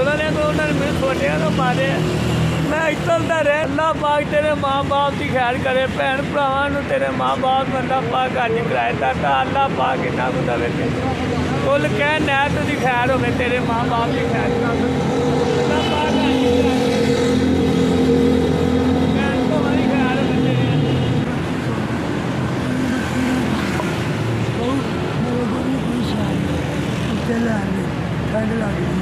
Hotel वाले को उन्होंने मेरे छोटे तो मारे। मैं इतना रहे अल्लाह पाक तेरे माँ बाप की खैर करे, भैन भरावां तेरे माँ बाप अल्लाह पाक गाड़ी कराए दाता अल्लाह पाक इन्ना को दवे कुल कह नैत की खैर हो तेरे माँ बाप की खैर अल्लाह पाक भैन भरावां की खैर होवे तेरे। ठंड लग गई।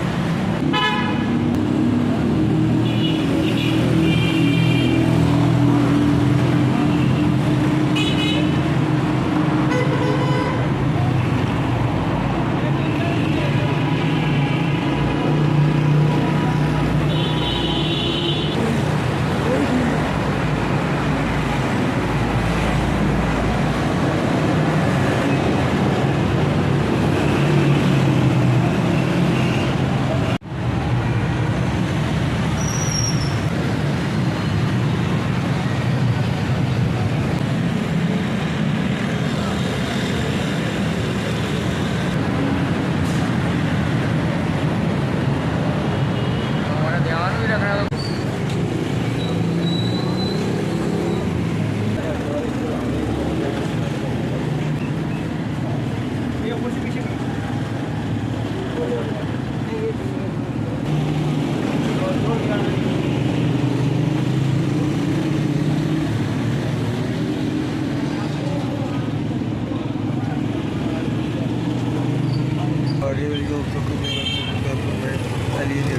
Arriba digo,